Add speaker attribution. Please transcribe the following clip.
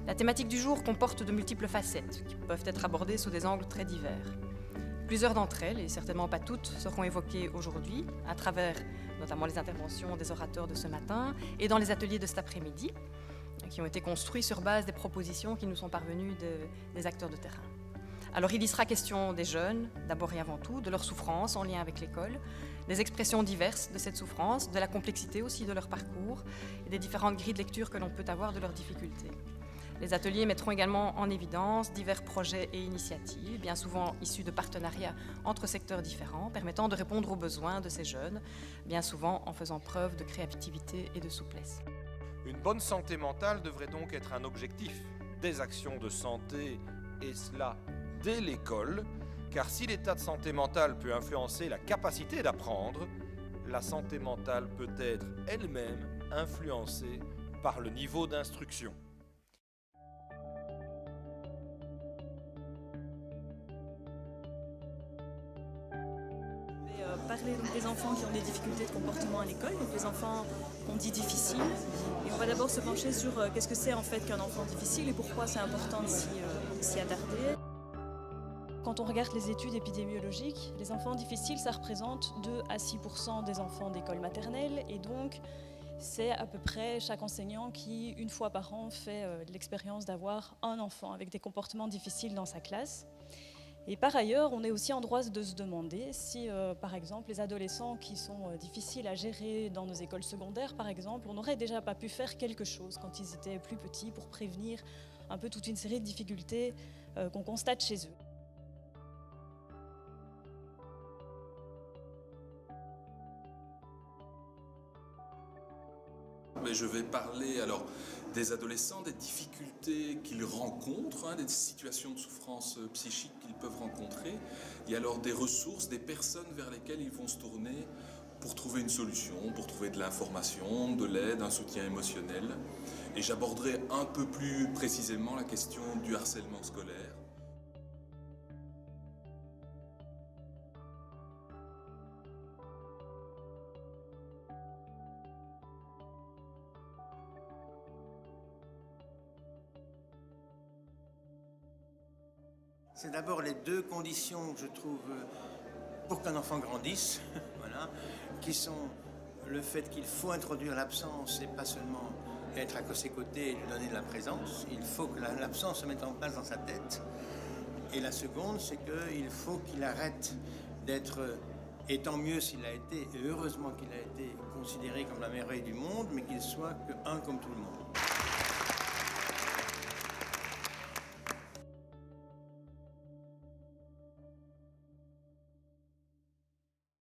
Speaker 1: La thématique du jour comporte de multiples facettes qui peuvent être abordées sous des angles très divers. Plusieurs d'entre elles, et certainement pas toutes, seront évoquées aujourd'hui à travers notamment les interventions des orateurs de ce matin et dans les ateliers de cet après-midi qui ont été construits sur base des propositions qui nous sont parvenues des acteurs de terrain. Alors il y sera question des jeunes, d'abord et avant tout, de leur souffrance en lien avec l'école, des expressions diverses de cette souffrance, de la complexité aussi de leur parcours et des différentes grilles de lecture que l'on peut avoir de leurs difficultés. Les ateliers mettront également en évidence divers projets et initiatives, bien souvent issus de partenariats entre secteurs différents, permettant de répondre aux besoins de ces jeunes, bien souvent en faisant preuve de créativité et de souplesse.
Speaker 2: Une bonne santé mentale devrait donc être un objectif des actions de santé, et cela dès l'école, car si l'état de santé mentale peut influencer la capacité d'apprendre, la santé mentale peut être elle-même influencée par le niveau d'instruction.
Speaker 3: Parler donc des enfants qui ont des difficultés de comportement à l'école, donc les enfants qu'on dit difficiles. Et on va d'abord se pencher sur qu'est-ce que c'est en fait qu'un enfant difficile et pourquoi c'est important de s'y attarder. Quand on regarde les études épidémiologiques, les enfants difficiles, ça représente 2 à 6% des enfants d'école maternelle et donc c'est à peu près chaque enseignant qui, une fois par an, fait l'expérience d'avoir un enfant avec des comportements difficiles dans sa classe. Et par ailleurs, on est aussi en droit de se demander si, par exemple, les adolescents qui sont difficiles à gérer dans nos écoles secondaires, par exemple, on n'aurait déjà pas pu faire quelque chose quand ils étaient plus petits pour prévenir un peu toute une série de difficultés qu'on constate chez eux.
Speaker 4: Mais je vais parler alors des adolescents, des difficultés qu'ils rencontrent, des situations de souffrance psychique qu'ils peuvent rencontrer, et alors des ressources, des personnes vers lesquelles ils vont se tourner pour trouver une solution, pour trouver de l'information, de l'aide, un soutien émotionnel. Et j'aborderai un peu plus précisément la question du harcèlement scolaire.
Speaker 5: C'est d'abord les deux conditions, je trouve, pour qu'un enfant grandisse, voilà, qui sont le fait qu'il faut introduire l'absence et pas seulement être à ses côtés et lui donner de la présence. Il faut que l'absence se mette en place dans sa tête. Et la seconde, c'est qu'il faut qu'il arrête d'être, et tant mieux s'il a été, et heureusement qu'il a été considéré comme la merveille du monde, mais qu'il soit qu'un comme tout le monde.